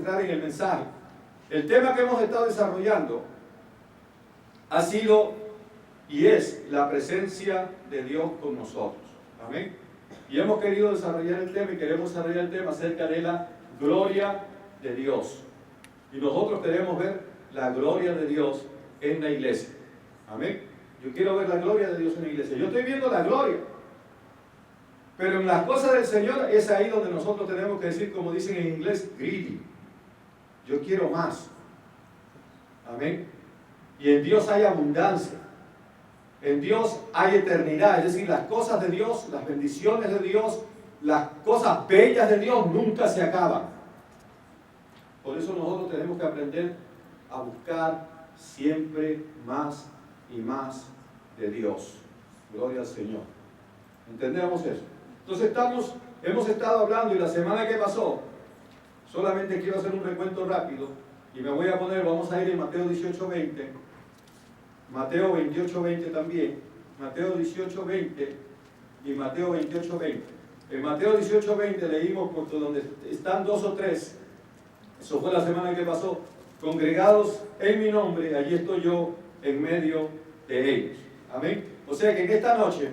entrar en el mensaje. El tema que hemos estado desarrollando ha sido y es la presencia de Dios con nosotros. Amén. Y hemos querido desarrollar el tema y queremos desarrollar el tema acerca de la gloria de Dios. Y nosotros queremos ver la gloria de Dios en la iglesia. Amén. Yo quiero ver la gloria de Dios en la iglesia. Yo estoy viendo la gloria. Pero en las cosas del Señor es ahí donde nosotros tenemos que decir, como dicen en inglés, greedy. Yo quiero más. Amén. Y en Dios hay abundancia. En Dios hay eternidad. Es decir, las cosas de Dios, las bendiciones de Dios, las cosas bellas de Dios nunca se acaban. Por eso nosotros tenemos que aprender a buscar siempre más y más de Dios. Gloria al Señor. ¿Entendemos eso? Entonces hemos estado hablando, y la semana que pasó, solamente quiero hacer un recuento rápido, y me voy a poner, vamos a ir en Mateo 18:20, Mateo 28:20 también, Mateo 18:20 y Mateo 28:20. En Mateo 18:20 leímos, porque donde están dos o tres, eso fue la semana que pasó, congregados en mi nombre, allí estoy yo en medio de ellos. Amén. O sea que en esta noche,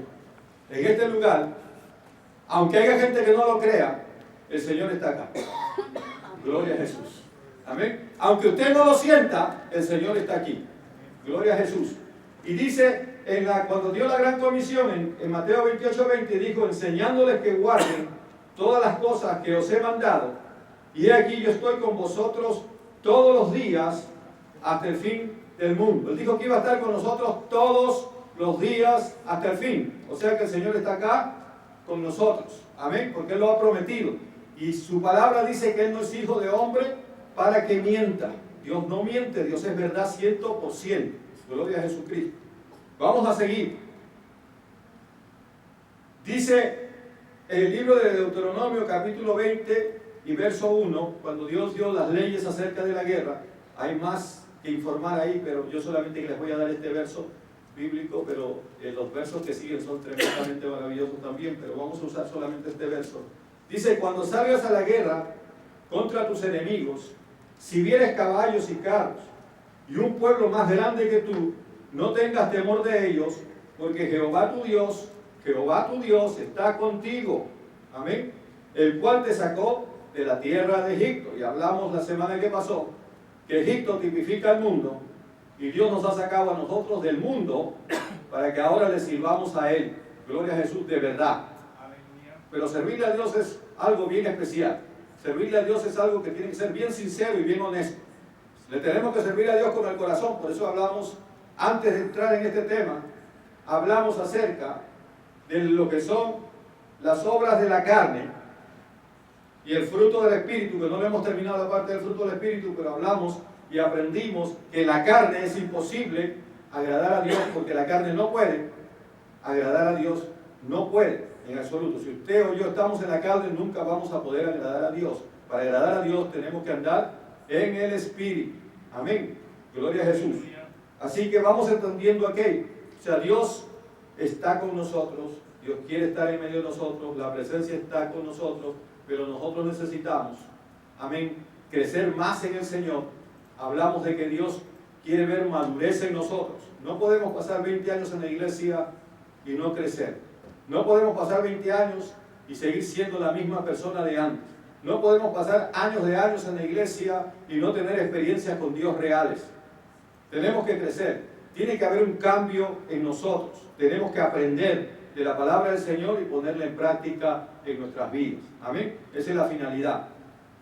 en este lugar, aunque haya gente que no lo crea, el Señor está acá. Gloria a Jesús. Amén. Aunque usted no lo sienta, el Señor está aquí. Gloria a Jesús. Y dice, cuando dio la gran comisión, en Mateo 28:20, dijo, enseñándoles que guarden todas las cosas que os he mandado. Y he aquí, yo estoy con vosotros todos los días hasta el fin del mundo. Él dijo que iba a estar con nosotros todos los días hasta el fin. O sea que el Señor está acá con nosotros. Amén. Porque Él lo ha prometido. Y su palabra dice que Él no es hijo de hombre para que mienta. Dios no miente. Dios es verdad 100%. Gloria a Jesucristo. Vamos a seguir. Dice en el libro de Deuteronomio capítulo 20 y verso 1, cuando Dios dio las leyes acerca de la guerra, hay más que informar ahí, pero yo solamente les voy a dar este verso bíblico, pero los versos que siguen son tremendamente maravillosos también, pero vamos a usar solamente este verso. Dice, cuando salgas a la guerra contra tus enemigos, si vieres caballos y carros y un pueblo más grande que tú, no tengas temor de ellos, porque Jehová tu Dios está contigo. Amén. El cual te sacó de la tierra de Egipto. Y hablamos la semana que pasó que Egipto tipifica el mundo, y Dios nos ha sacado a nosotros del mundo para que ahora le sirvamos a Él. Gloria a Jesús, de verdad. Pero servirle a Dios es algo bien especial. Servirle a Dios es algo que tiene que ser bien sincero y bien honesto. Le tenemos que servir a Dios con el corazón. Por eso hablamos, antes de entrar en este tema, hablamos acerca de lo que son las obras de la carne y el fruto del Espíritu, que no le hemos terminado la parte del fruto del Espíritu, pero hablamos y aprendimos que la carne es imposible agradar a Dios, porque la carne no puede agradar a Dios, no puede en absoluto. Si usted o yo estamos en la carne, nunca vamos a poder agradar a Dios. Para agradar a Dios tenemos que andar en el Espíritu. Amén. Gloria a Jesús. Así que vamos entendiendo aquello. O sea, Dios está con nosotros, Dios quiere estar en medio de nosotros, la presencia está con nosotros, pero nosotros necesitamos, amén, crecer más en el Señor. Hablamos de que Dios quiere ver madurez en nosotros. No podemos pasar 20 años en la iglesia y no crecer. No podemos pasar 20 años y seguir siendo la misma persona de antes. No podemos pasar años de años en la iglesia y no tener experiencias con Dios reales. Tenemos que crecer. Tiene que haber un cambio en nosotros. Tenemos que aprender de la palabra del Señor y ponerla en práctica en nuestras vidas. Amén. Esa es la finalidad.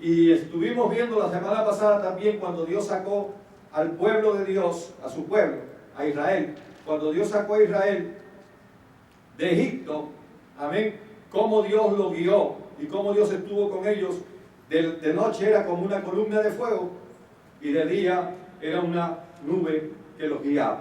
Y estuvimos viendo la semana pasada también cuando Dios sacó al pueblo de Dios, a su pueblo, a Israel. Cuando Dios sacó a Israel de Egipto, amén, cómo Dios lo guió y cómo Dios estuvo con ellos. De noche era como una columna de fuego y de día era una nube que los guiaba.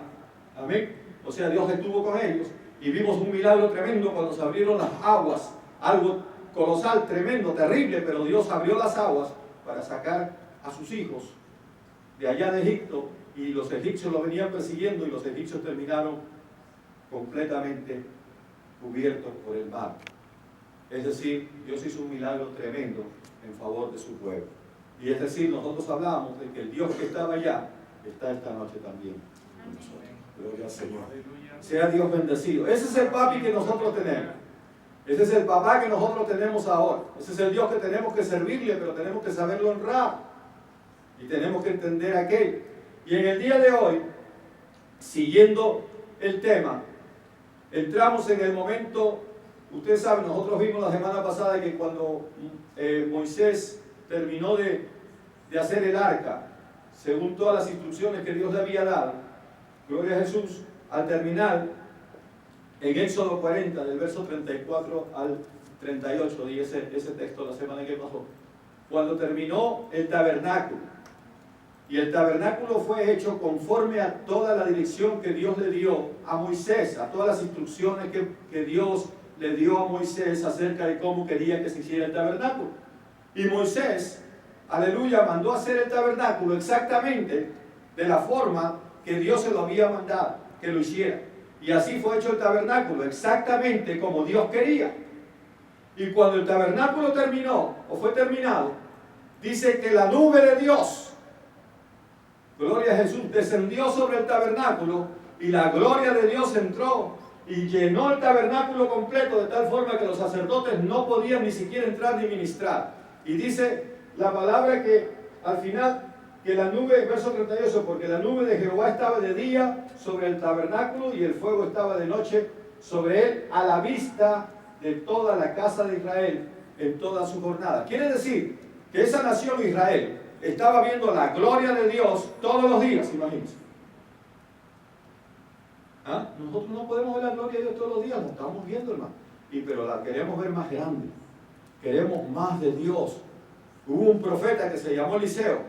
Amén. O sea, Dios estuvo con ellos y vimos un milagro tremendo cuando se abrieron las aguas. Algo colosal, tremendo, terrible, pero Dios abrió las aguas para sacar a sus hijos de allá de Egipto, y los egipcios lo venían persiguiendo y los egipcios terminaron completamente cubiertos por el mar. Es decir, Dios hizo un milagro tremendo en favor de su pueblo. Y es decir, nosotros hablamos de que el Dios que estaba allá está esta noche también con nosotros. Gloria al Señor. Sea Dios bendecido. Ese es el papi que nosotros tenemos. Ese es el papá que nosotros tenemos ahora. Ese es el Dios que tenemos que servirle, pero tenemos que saberlo honrar. Y tenemos que entender aquello. Y en el día de hoy, siguiendo el tema, entramos en el momento, ustedes saben, nosotros vimos la semana pasada que cuando Moisés terminó de hacer el arca, según todas las instrucciones que Dios le había dado, gloria a Jesús, al terminar, en Éxodo 40, del verso 34 al 38, di ese texto la semana que pasó, cuando terminó el tabernáculo, y el tabernáculo fue hecho conforme a toda la dirección que Dios le dio a Moisés, a todas las instrucciones que Dios le dio a Moisés acerca de cómo quería que se hiciera el tabernáculo. Y Moisés, aleluya, mandó hacer el tabernáculo exactamente de la forma que Dios se lo había mandado que lo hiciera. Y así fue hecho el tabernáculo, exactamente como Dios quería. Y cuando el tabernáculo terminó, o fue terminado, dice que la nube de Dios, gloria a Jesús, descendió sobre el tabernáculo y la gloria de Dios entró y llenó el tabernáculo completo de tal forma que los sacerdotes no podían ni siquiera entrar ni ministrar. Y dice la palabra que al final, que la nube, verso 38, porque la nube de Jehová estaba de día sobre el tabernáculo y el fuego estaba de noche sobre él, a la vista de toda la casa de Israel en toda su jornada. Quiere decir que esa nación Israel estaba viendo la gloria de Dios todos los días, imagínense. ¿Ah? Nosotros no podemos ver la gloria de Dios todos los días, la estamos viendo, hermano. Pero la queremos ver más grande. Queremos más de Dios. Hubo un profeta que se llamó Eliseo,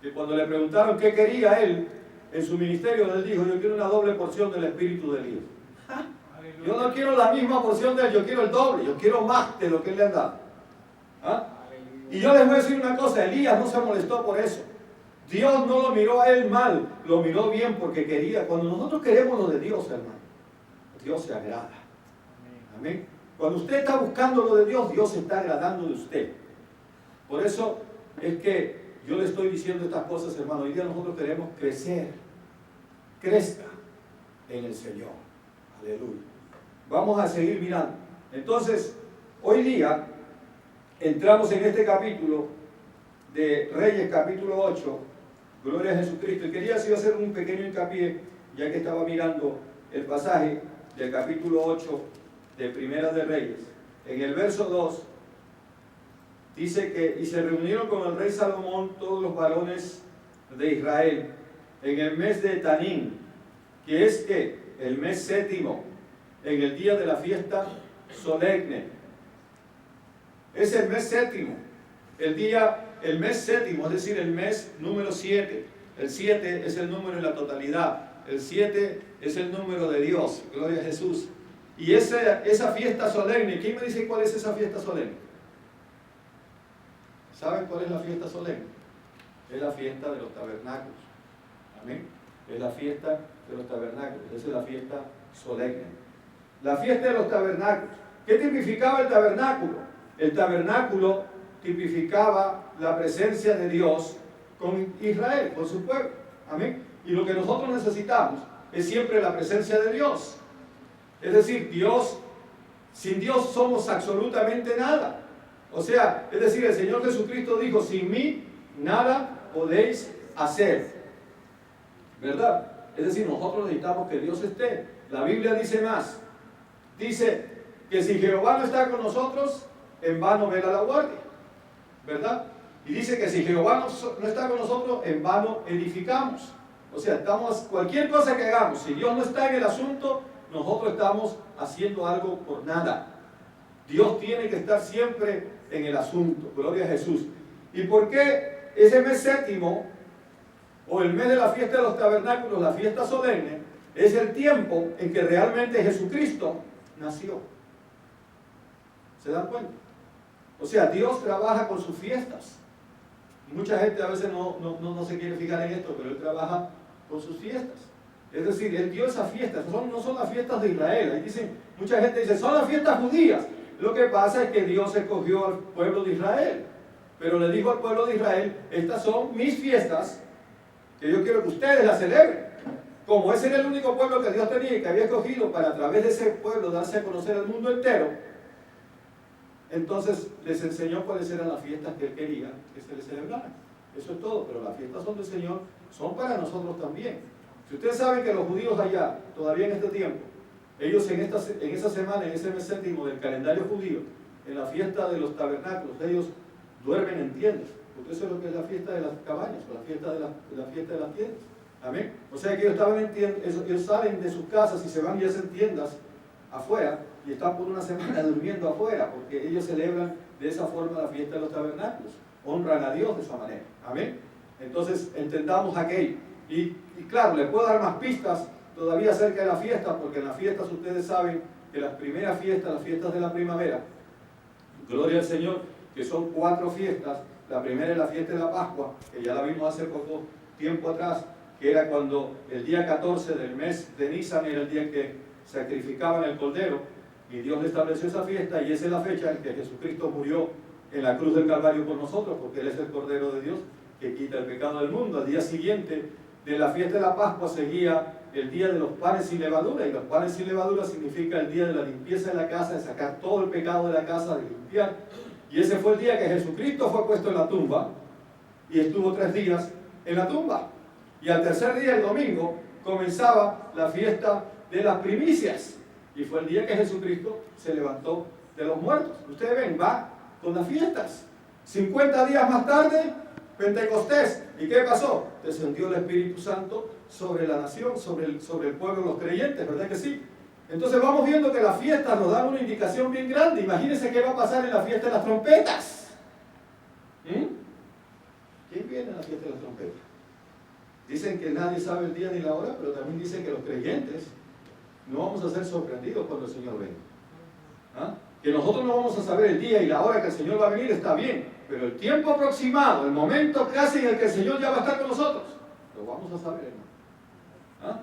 que cuando le preguntaron qué quería él en su ministerio, él dijo: yo quiero una doble porción del espíritu de Elías. Yo no quiero la misma porción de él, yo quiero el doble, yo quiero más de lo que él le ha dado. ¿Ah? Y yo les voy a decir una cosa, Elías no se molestó por eso. Dios no lo miró a él mal, lo miró bien porque quería. Cuando nosotros queremos lo de Dios, hermano, Dios se agrada. Amén. Cuando usted está buscando lo de Dios, Dios se está agradando de usted. Por eso es que yo le estoy diciendo estas cosas, hermano. Hoy día nosotros queremos crecer. Crezca en el Señor. Aleluya. Vamos a seguir mirando. Entonces, hoy día entramos en este capítulo de Reyes, capítulo 8. Gloria a Jesucristo. Y quería así hacer un pequeño hincapié, ya que estaba mirando el pasaje del capítulo 8 de Primera de Reyes. En el verso 2 dice que: y se reunieron con el rey Salomón todos los varones de Israel en el mes de Tanín, que es que el mes séptimo, en el día de la fiesta solemne. Es el mes séptimo, el mes séptimo, es decir, el mes número 7. El 7 es el número de la totalidad. El 7 es el número de Dios. Gloria a Jesús. Y esa fiesta solemne, ¿quién me dice cuál es esa fiesta solemne? ¿Saben cuál es la fiesta solemne? Es la fiesta de los tabernáculos. Amén. Es la fiesta de los tabernáculos. Esa es la fiesta solemne. La fiesta de los tabernáculos. ¿Qué tipificaba el tabernáculo? El tabernáculo tipificaba la presencia de Dios con Israel, con su pueblo. Amén. Y lo que nosotros necesitamos es siempre la presencia de Dios. Es decir, sin Dios somos absolutamente nada. O sea, es decir, el Señor Jesucristo dijo: sin mí nada podéis hacer. ¿Verdad? Es decir, nosotros necesitamos que Dios esté. La Biblia dice más. Dice que si Jehová no está con nosotros, en vano vela la guardia. ¿Verdad? Y dice que si Jehová no está con nosotros, en vano edificamos. O sea, cualquier cosa que hagamos, si Dios no está en el asunto, nosotros estamos haciendo algo por nada. Dios tiene que estar siempre en el asunto. Gloria a Jesús. ¿Y por qué ese mes séptimo, o el mes de la fiesta de los tabernáculos, la fiesta solemne, es el tiempo en que realmente Jesucristo nació? ¿Se dan cuenta? O sea, Dios trabaja con sus fiestas. Mucha gente a veces no se quiere fijar en esto, pero Él trabaja con sus fiestas. Es decir, Él dio esas fiestas. No son las fiestas de Israel. Ahí dicen, mucha gente dice: son las fiestas judías. Lo que pasa es que Dios escogió al pueblo de Israel. Pero le dijo al pueblo de Israel, estas son mis fiestas, que yo quiero que ustedes las celebren. Como ese era el único pueblo que Dios tenía y que había escogido para a través de ese pueblo darse a conocer al mundo entero, entonces les enseñó cuáles eran las fiestas que él quería que se les celebraran. Eso es todo, pero las fiestas son del Señor, son para nosotros también. Si ustedes saben que los judíos allá, todavía en este tiempo, ellos en esa semana, en ese mes séptimo del calendario judío, en la fiesta de los tabernáculos, ellos duermen en tiendas, porque eso es lo que es la fiesta de las cabañas, o la fiesta de las tiendas. Amén. O sea que ellos estaban en tiendas, ellos salen de sus casas y se van y hacen tiendas afuera, y están por una semana durmiendo afuera, porque ellos celebran de esa forma la fiesta de los tabernáculos, honran a Dios de esa manera. Amén. Entonces entendamos aquello. Y claro, les puedo dar más pistas todavía acerca de la fiesta, porque en las fiestas ustedes saben que las primeras fiestas, las fiestas de la primavera, gloria al Señor, que son 4 fiestas. La primera es la fiesta de la Pascua, que ya la vimos hace poco tiempo atrás, que era cuando el día 14 del mes de Nisan era el día en que sacrificaban el cordero, y Dios le estableció esa fiesta, y esa es la fecha en que Jesucristo murió en la cruz del Calvario por nosotros, porque Él es el Cordero de Dios que quita el pecado del mundo. Al día siguiente de la fiesta de la Pascua seguía el día de los panes sin levadura, y los panes sin levadura significa el día de la limpieza de la casa, de sacar todo el pecado de la casa, de limpiar. Y ese fue el día que Jesucristo fue puesto en la tumba, y estuvo 3 días en la tumba. Y al tercer día, el domingo, comenzaba la fiesta de las primicias, y fue el día que Jesucristo se levantó de los muertos. Ustedes ven, va con las fiestas. 50 días más tarde, Pentecostés. ¿Y qué pasó? Descendió el Espíritu Santo sobre la nación, sobre el pueblo de los creyentes, ¿verdad que sí? Entonces vamos viendo que las fiestas nos dan una indicación bien grande. Imagínense qué va a pasar en la fiesta de las trompetas. ¿Quién viene a la fiesta de las trompetas? Dicen que nadie sabe el día ni la hora, pero también dicen que los creyentes no vamos a ser sorprendidos cuando el Señor venga. ¿Ah? Que nosotros no vamos a saber el día y la hora que el Señor va a venir, está bien, pero el tiempo aproximado, el momento casi en el que el Señor ya va a estar con nosotros, lo vamos a saber, hermano. ¿Ah?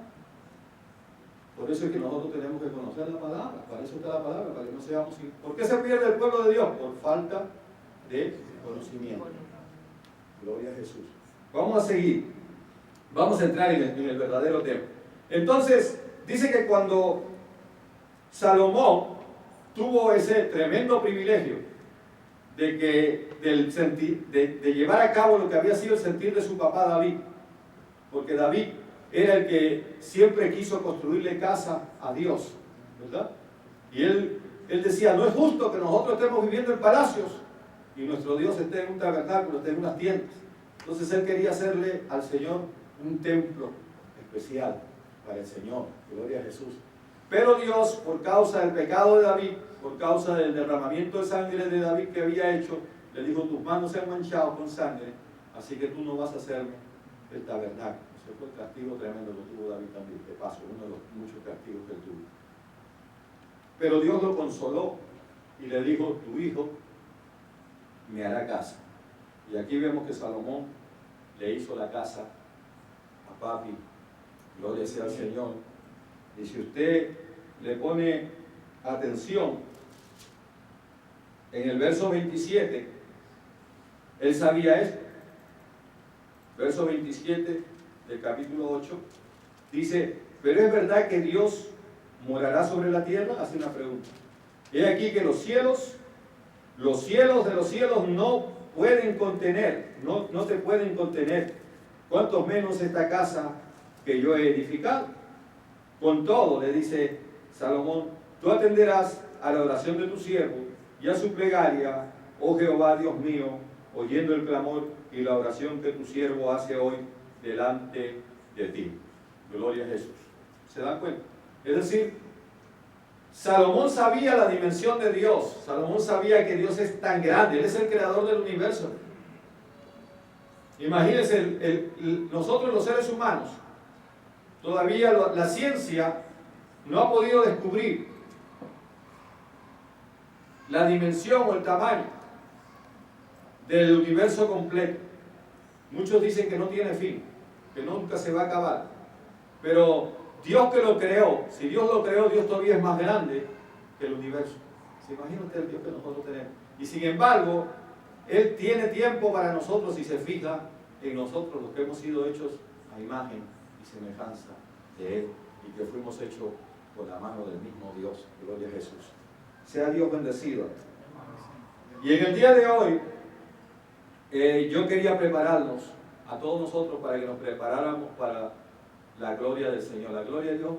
Por eso es que nosotros tenemos que conocer la palabra, para eso está la palabra, para que no seamos... ¿Por qué se pierde el pueblo de Dios? Por falta de conocimiento. Gloria a Jesús. Vamos a seguir, vamos a entrar en el verdadero tema. Entonces, dice que cuando Salomón tuvo ese tremendo privilegio de llevar a cabo lo que había sido el sentir de su papá David, porque David era el que siempre quiso construirle casa a Dios, ¿verdad? Y él decía, no es justo que nosotros estemos viviendo en palacios y nuestro Dios esté en un tabernáculo, esté en unas tiendas. Entonces él quería hacerle al Señor un templo especial para el Señor, gloria a Jesús. Pero Dios, por causa del pecado de David, por causa del derramamiento de sangre de David que había hecho, le dijo, tus manos se han manchado con sangre, así que tú no vas a hacerme el tabernáculo. Ese fue el castigo tremendo que tuvo David también, de paso, uno de los muchos castigos que él tuvo. Pero Dios lo consoló y le dijo, tu hijo me hará casa. Y aquí vemos que Salomón le hizo la casa a papi, gloria sea al Señor. Y si usted le pone atención, en el verso 27, él sabía esto. Verso 27 del capítulo 8, dice, pero es verdad que Dios morará sobre la tierra, hace una pregunta. He aquí que los cielos de los cielos no pueden contener, no te pueden contener, cuanto menos esta casa que yo he edificado. Con todo, le dice Salomón, tú atenderás a la oración de tu siervo y a su plegaria, oh Jehová Dios mío, oyendo el clamor y la oración que tu siervo hace hoy delante de ti. Gloria a Jesús. ¿Se dan cuenta? Es decir, Salomón sabía la dimensión de Dios. Salomón sabía que Dios es tan grande. Él es el creador del universo. Imagínense, nosotros los seres humanos, todavía la ciencia no ha podido descubrir la dimensión o el tamaño del universo completo. Muchos dicen que no tiene fin, que nunca se va a acabar. Pero Dios que lo creó, si Dios lo creó, Dios todavía es más grande que el universo. ¿Se imagina usted el Dios que nosotros tenemos? Y sin embargo, Él tiene tiempo para nosotros y se fija en nosotros, los que hemos sido hechos a imagen y semejanza de Él y que fuimos hechos por la mano del mismo Dios. Gloria a Jesús. Sea Dios bendecido. Y en el día de hoy, yo quería prepararnos a todos nosotros para que nos preparáramos para la gloria del Señor. La gloria de Dios,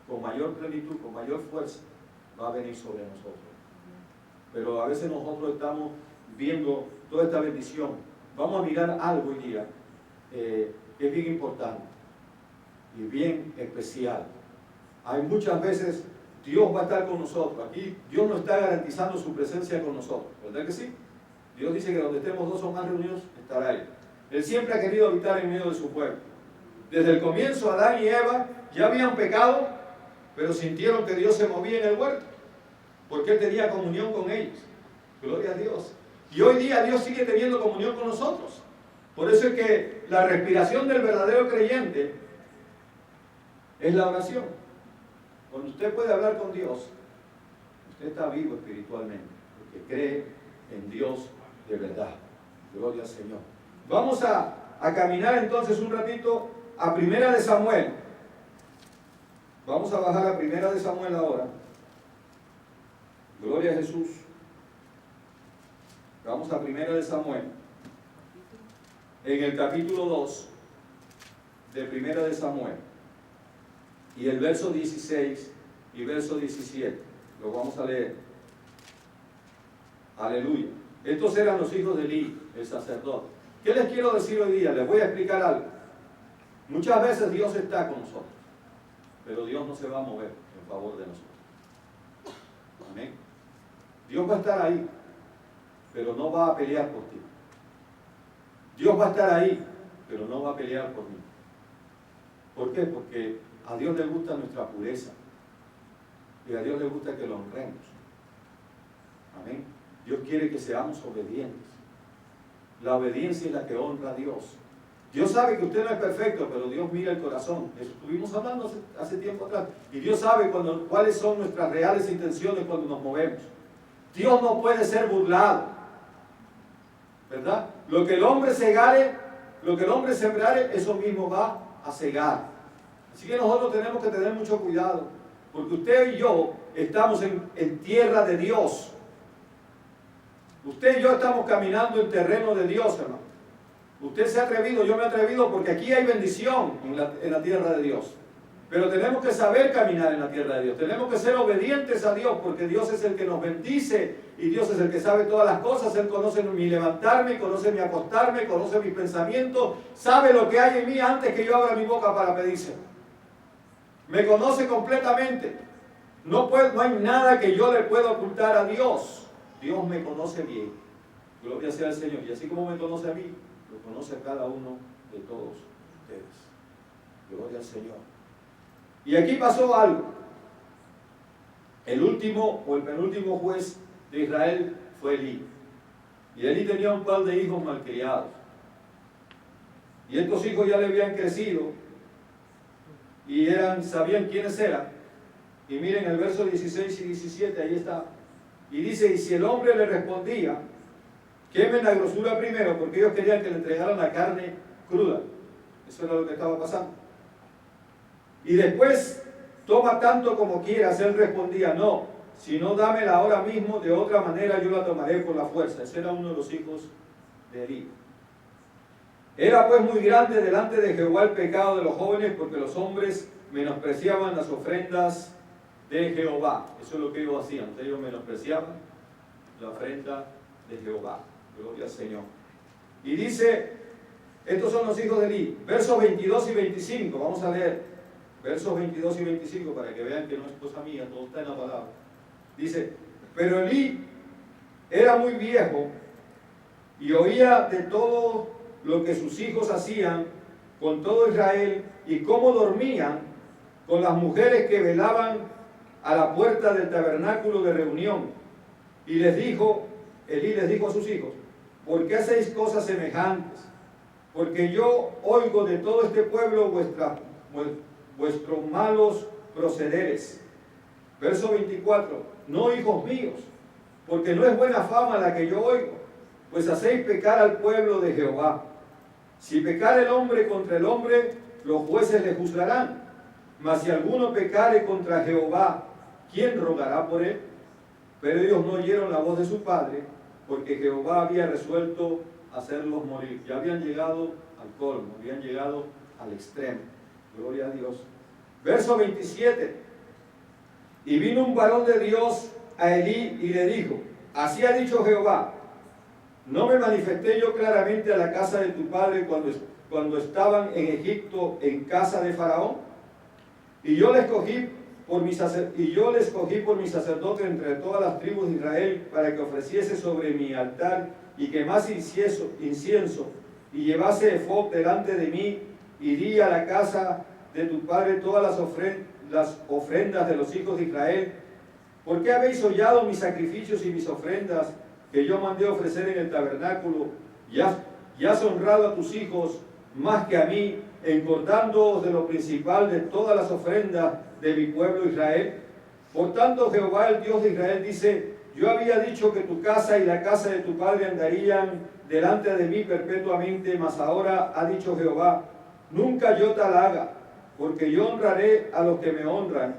con mayor plenitud, con mayor fuerza, va a venir sobre nosotros. Pero a veces nosotros estamos viendo toda esta bendición. Vamos a mirar algo hoy día que es bien importante y bien especial. Hay muchas veces Dios va a estar con nosotros. Aquí Dios nos está garantizando su presencia con nosotros. ¿Verdad que sí? Dios dice que donde estemos dos o más reunidos, estará Él. Él siempre ha querido habitar en medio de su pueblo. Desde el comienzo, Adán y Eva ya habían pecado, pero sintieron que Dios se movía en el huerto, porque Él tenía comunión con ellos. Gloria a Dios. Y hoy día Dios sigue teniendo comunión con nosotros. Por eso es que la respiración del verdadero creyente es la oración. Cuando usted puede hablar con Dios, usted está vivo espiritualmente, porque cree en Dios de verdad. Gloria al Señor. Vamos a caminar entonces un ratito a Primera de Samuel. Vamos a bajar a Primera de Samuel ahora. Gloria a Jesús. Vamos a Primera de Samuel. En el capítulo 2 de Primera de Samuel. Y el verso 16 y verso 17. Lo vamos a leer. Aleluya. Estos eran los hijos de Eli, el sacerdote. ¿Qué les quiero decir hoy día? Les voy a explicar algo. Muchas veces Dios está con nosotros, pero Dios no se va a mover en favor de nosotros. Amén. Dios va a estar ahí, pero no va a pelear por ti. Dios va a estar ahí, pero no va a pelear por mí. ¿Por qué? Porque a Dios le gusta nuestra pureza y a Dios le gusta que lo honremos. Amén. Dios quiere que seamos obedientes. La obediencia es la que honra a Dios. Dios sabe que usted no es perfecto, pero Dios mira el corazón. Eso estuvimos hablando hace tiempo atrás. Y Dios sabe cuáles son nuestras reales intenciones cuando nos movemos. Dios no puede ser burlado, ¿verdad? Lo que el hombre segare, lo que el hombre sembrare, eso mismo va a segar. Así que nosotros tenemos que tener mucho cuidado, porque usted y yo estamos en tierra de Dios. Usted y yo estamos caminando en terreno de Dios, hermano. Usted se ha atrevido, yo me he atrevido, porque aquí hay bendición en la tierra de Dios. Pero tenemos que saber caminar en la tierra de Dios. Tenemos que ser obedientes a Dios, porque Dios es el que nos bendice y Dios es el que sabe todas las cosas. Él conoce mi levantarme, conoce mi acostarme, conoce mis pensamientos, sabe lo que hay en mí antes que yo abra mi boca para pedirse. Me conoce completamente. No hay nada que yo le pueda ocultar a Dios. Dios me conoce bien. Gloria sea al Señor. Y así como me conoce a mí, lo conoce a cada uno de todos ustedes. Gloria al Señor. Y aquí pasó algo. El último o el penúltimo juez de Israel fue Elí. Y Elí tenía un par de hijos malcriados. Y estos hijos ya le habían crecido y sabían quiénes eran. Y miren el verso 16 y 17, ahí está. Y dice, y si el hombre le respondía, quemen la grosura primero, porque ellos querían que le entregaran la carne cruda. Eso era lo que estaba pasando. Y después, toma tanto como quieras. Él respondía, no, si no dámela ahora mismo, de otra manera yo la tomaré por la fuerza. Ese era uno de los hijos de Elí. Era pues muy grande delante de Jehová el pecado de los jóvenes, porque los hombres menospreciaban las ofrendas de Jehová. Eso es lo que ellos hacían. Ellos menospreciaban la ofrenda de Jehová. Gloria al Señor. Y dice, estos son los hijos de Elí. Versos 22 y 25. Vamos a leer. Versos 22 y 25 para que vean que no es cosa mía, todo está en la palabra. Dice, pero Elí era muy viejo y oía de todo lo que sus hijos hacían con todo Israel y cómo dormían con las mujeres que velaban a la puerta del tabernáculo de reunión. Y Elí les dijo a sus hijos, ¿por qué hacéis cosas semejantes? Porque yo oigo de todo este pueblo vuestros malos procederes. Verso 24, no hijos míos, porque no es buena fama la que yo oigo, pues hacéis pecar al pueblo de Jehová. Si pecar el hombre contra el hombre, los jueces le juzgarán. Mas si alguno pecare contra Jehová, ¿quién rogará por él? Pero ellos no oyeron la voz de su padre, porque Jehová había resuelto hacerlos morir. Ya habían llegado al colmo, habían llegado al extremo. Gloria a Dios. Verso 27. Y vino un varón de Dios a Elí y le dijo: así ha dicho Jehová, ¿no me manifesté yo claramente a la casa de tu padre cuando estaban en Egipto en casa de Faraón? Y yo le escogí por mi sacerdote entre todas las tribus de Israel, para que ofreciese sobre mi altar y quemase incienso y llevase efod delante de mí, y di a la casa de tu padre todas las ofrendas de los hijos de Israel. ¿Por qué habéis hollado mis sacrificios y mis ofrendas que yo mandé ofrecer en el tabernáculo? Y has honrado a tus hijos más que a mí, engordándoos de lo principal de todas las ofrendas de mi pueblo Israel. Por tanto, Jehová, el Dios de Israel, dice: yo había dicho que tu casa y la casa de tu padre andarían delante de mí perpetuamente, mas ahora ha dicho Jehová: nunca yo tal haga, porque yo honraré a los que me honran,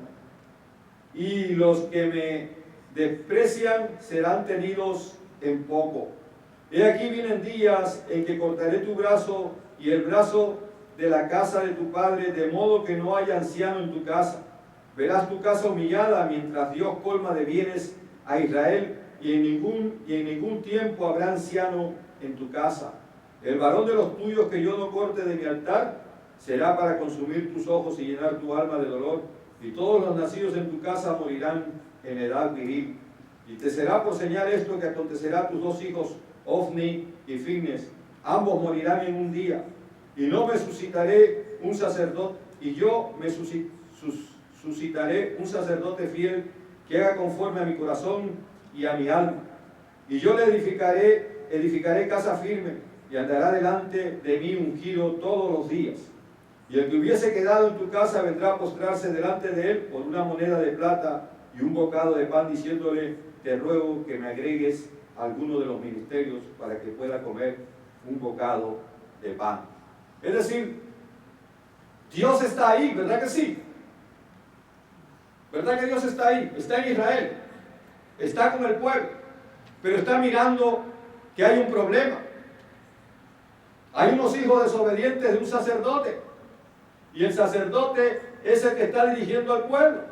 y los que me desprecian serán tenidos en poco. He aquí vienen días en que cortaré tu brazo y el brazo de la casa de tu padre, de modo que no haya anciano en tu casa. Verás tu casa humillada mientras Dios colma de bienes a Israel, y en ningún tiempo habrá anciano en tu casa. El varón de los tuyos que yo no corte de mi altar será para consumir tus ojos y llenar tu alma de dolor, y todos los nacidos en tu casa morirán en edad viril. Y te será por señal esto que acontecerá a tus dos hijos, Ofni y Fines. Ambos morirán en un día, y no me suscitaré un sacerdote, y yo me suscitaré un sacerdote fiel que haga conforme a mi corazón y a mi alma. Y yo le edificaré casa firme, y andará delante de mí ungido todos los días. Y el que hubiese quedado en tu casa vendrá a postrarse delante de él por una moneda de plata y un bocado de pan, diciéndole: te ruego que me agregues alguno de los ministerios para que pueda comer un bocado de pan. Es decir, Dios está ahí, ¿verdad que sí? ¿Verdad que Dios está ahí? Está en Israel, está con el pueblo, pero está mirando que hay un problema. Hay unos hijos desobedientes de un sacerdote, y el sacerdote es el que está dirigiendo al pueblo.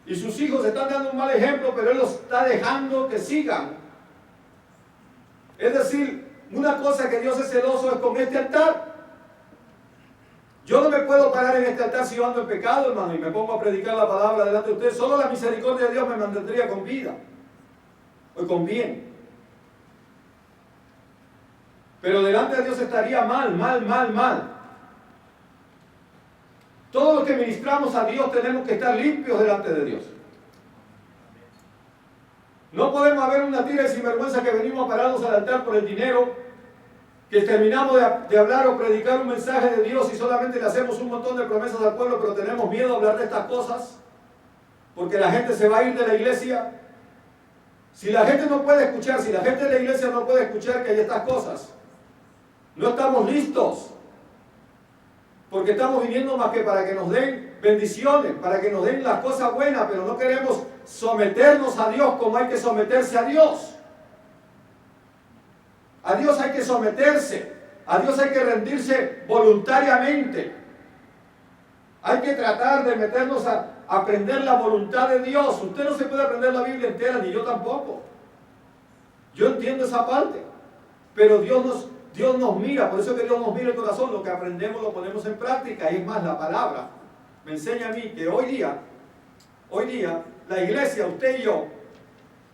Y sus hijos están dando un mal ejemplo, pero él los está dejando que sigan. Es decir, una cosa que Dios es celoso es con este altar. Yo no me puedo parar en este altar si yo ando en pecado, hermano, y me pongo a predicar la palabra delante de ustedes. Solo la misericordia de Dios me mantendría con vida o con bien. Pero delante de Dios estaría mal. Todos los que ministramos a Dios tenemos que estar limpios delante de Dios. No podemos haber una tira de sinvergüenza que venimos parados al altar por el dinero, que terminamos de hablar o predicar un mensaje de Dios y solamente le hacemos un montón de promesas al pueblo, pero tenemos miedo a hablar de estas cosas, porque la gente se va a ir de la iglesia. Si la gente no puede escuchar, si la gente de la iglesia no puede escuchar que hay estas cosas, no estamos listos. Porque estamos viniendo más que para que nos den bendiciones, para que nos den las cosas buenas, pero no queremos someternos a Dios como hay que someterse a Dios. A Dios hay que someterse, a Dios hay que rendirse voluntariamente. Hay que tratar de meternos a aprender la voluntad de Dios. Usted no se puede aprender la Biblia entera, ni yo tampoco. Yo entiendo esa parte, pero Dios nos mira, por eso que Dios nos mira el corazón, lo que aprendemos lo ponemos en práctica. Y es más, la palabra me enseña a mí que hoy día, la iglesia, usted y yo,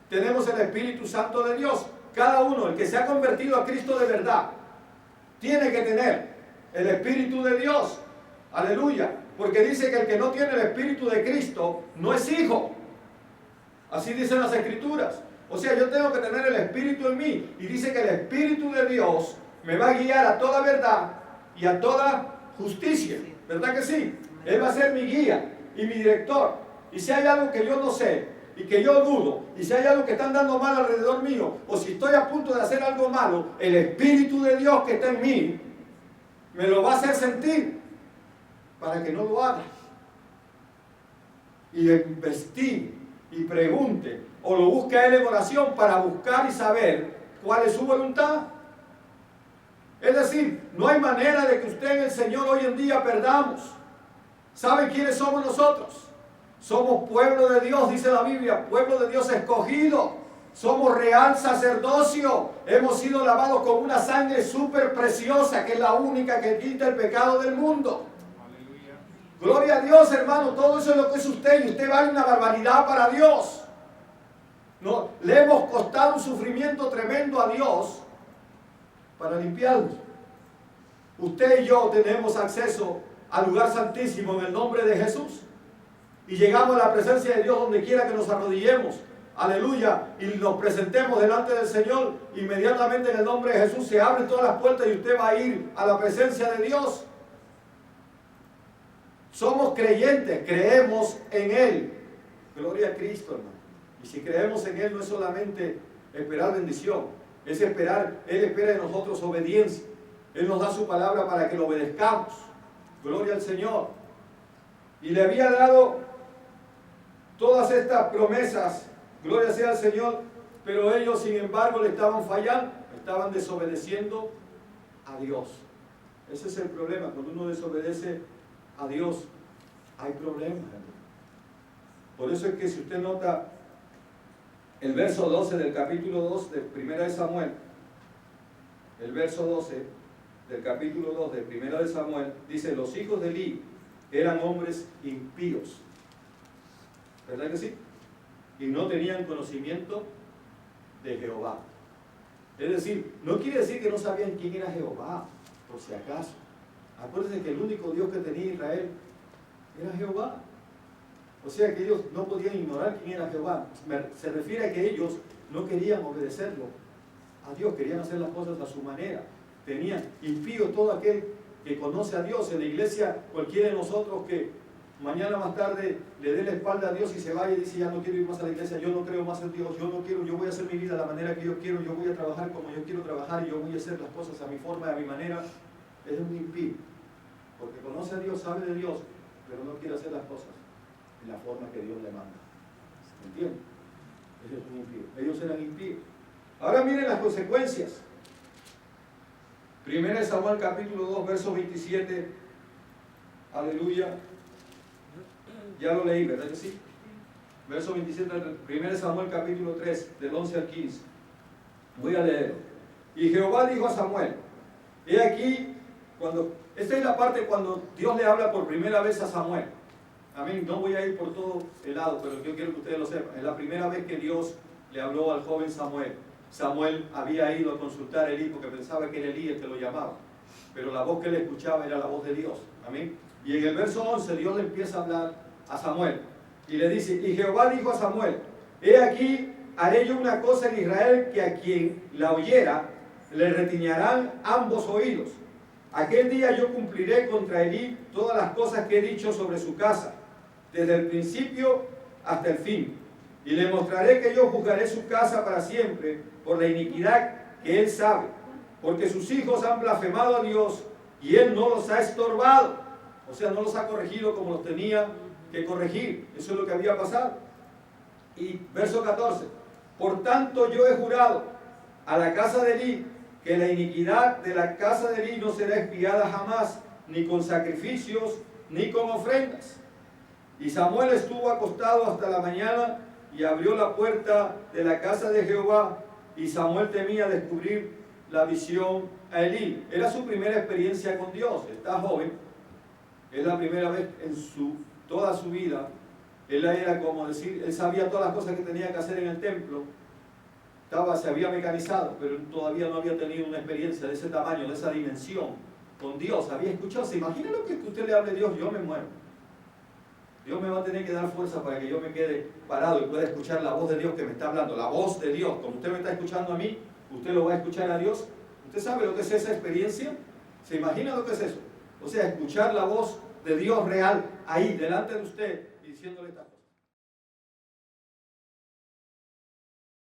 tenemos el Espíritu Santo de Dios. Cada uno, el que se ha convertido a Cristo de verdad, tiene que tener el Espíritu de Dios. Aleluya. Porque dice que el que no tiene el Espíritu de Cristo no es hijo. Así dicen las Escrituras. O sea, yo tengo que tener el Espíritu en mí. Y dice que el Espíritu de Dios me va a guiar a toda verdad y a toda justicia. ¿Verdad que sí? Él va a ser mi guía y mi director. Y si hay algo que yo no sé, y que yo dudo, y si hay algo que está andando mal alrededor mío, o si estoy a punto de hacer algo malo, el Espíritu de Dios que está en mí me lo va a hacer sentir para que no lo haga. Y investigue y pregunte, o lo busque a Él en oración para buscar y saber cuál es su voluntad. Es decir, no hay manera de que usted en el Señor hoy en día perdamos. ¿Saben quiénes somos nosotros? Somos pueblo de Dios, dice la Biblia, pueblo de Dios escogido. Somos real sacerdocio. Hemos sido lavados con una sangre súper preciosa, que es la única que quita el pecado del mundo. Aleluya. Gloria a Dios, hermano. Todo eso es lo que es usted, y usted vale una barbaridad para Dios. No, le hemos costado un sufrimiento tremendo a Dios para limpiarnos. Usted y yo tenemos acceso al lugar santísimo en el nombre de Jesús. Y llegamos a la presencia de Dios donde quiera que nos arrodillemos. Aleluya. Y nos presentemos delante del Señor. Inmediatamente en el nombre de Jesús se abren todas las puertas y usted va a ir a la presencia de Dios. Somos creyentes, creemos en Él. Gloria a Cristo, hermano. Y si creemos en Él no es solamente esperar bendición, es esperar, Él espera de nosotros obediencia. Él nos da su palabra para que lo obedezcamos. Gloria al Señor. Y le había dado todas estas promesas, gloria sea al Señor, pero ellos sin embargo le estaban fallando, estaban desobedeciendo a Dios. Ese es el problema, cuando uno desobedece a Dios, hay problemas. Por eso es que si usted nota el verso 12 del capítulo 2 de 1 de Samuel, el verso 12 del capítulo 2 de 1 de Samuel, dice: los hijos de Eli eran hombres impíos. ¿Verdad que sí? Y no tenían conocimiento de Jehová. Es decir, no quiere decir que no sabían quién era Jehová, por si acaso. Acuérdense que el único Dios que tenía Israel era Jehová. O sea que ellos no podían ignorar quién era Jehová. Se refiere a que ellos no querían obedecerlo a Dios, querían hacer las cosas a su manera. Tenían impío todo aquel que conoce a Dios. En la iglesia, cualquiera de nosotros que mañana más tarde le dé la espalda a Dios y se vaya y dice: ya no quiero ir más a la iglesia, yo no creo más en Dios, yo no quiero, yo voy a hacer mi vida de la manera que yo quiero, yo voy a trabajar como yo quiero trabajar y yo voy a hacer las cosas a mi forma y a mi manera, es un impío. Porque conoce a Dios, sabe de Dios, pero no quiere hacer las cosas en la forma que Dios le manda. ¿Entienden? Ese es un impío. Ellos eran impíos. Ahora miren las consecuencias. 1 Samuel capítulo 2, verso 27. Aleluya. Ya lo leí, ¿verdad que sí? Verso 27, 1 Samuel capítulo 3, del 11 al 15. Voy a leerlo. Y Jehová dijo a Samuel: he aquí, esta es la parte cuando Dios le habla por primera vez a Samuel. Amén. No voy a ir por todo el lado, pero yo quiero que ustedes lo sepan. Es la primera vez que Dios le habló al joven Samuel. Samuel había ido a consultar a Elí porque pensaba que era Elí el que lo llamaba, pero la voz que él escuchaba era la voz de Dios. Amén. Y en el verso 11 Dios le empieza a hablar a Samuel y le dice: y Jehová dijo a Samuel: he aquí, haré yo una cosa en Israel, que a quien la oyera le retiñarán ambos oídos. Aquel día yo cumpliré contra Elí todas las cosas que he dicho sobre su casa, desde el principio hasta el fin, y le mostraré que yo juzgaré su casa para siempre por la iniquidad que él sabe, porque sus hijos han blasfemado a Dios y él no los ha estorbado. O sea, no los ha corregido como los tenía que corregir. Eso es lo que había pasado. Y verso 14: por tanto yo he jurado a la casa de Elí que la iniquidad de la casa de Elí no será expiada jamás, ni con sacrificios, ni con ofrendas. Y Samuel estuvo acostado hasta la mañana y abrió la puerta de la casa de Jehová, y Samuel temía descubrir la visión a Elí. Era su primera experiencia con Dios. Está joven, es la primera vez en toda su vida. Él era como decir, él sabía todas las cosas que tenía que hacer en el templo. Se había mecanizado, pero todavía no había tenido una experiencia de ese tamaño, de esa dimensión con Dios. Había escuchado. ¿Se imagina lo que usted le hable a Dios? Yo me muero. Dios me va a tener que dar fuerza para que yo me quede parado y pueda escuchar la voz de Dios que me está hablando. La voz de Dios. Como usted me está escuchando a mí, usted lo va a escuchar a Dios. ¿Usted sabe lo que es esa experiencia? ¿Se imagina lo que es eso? O sea, escuchar la voz de Dios real ahí, delante de usted, y diciéndole estas cosas.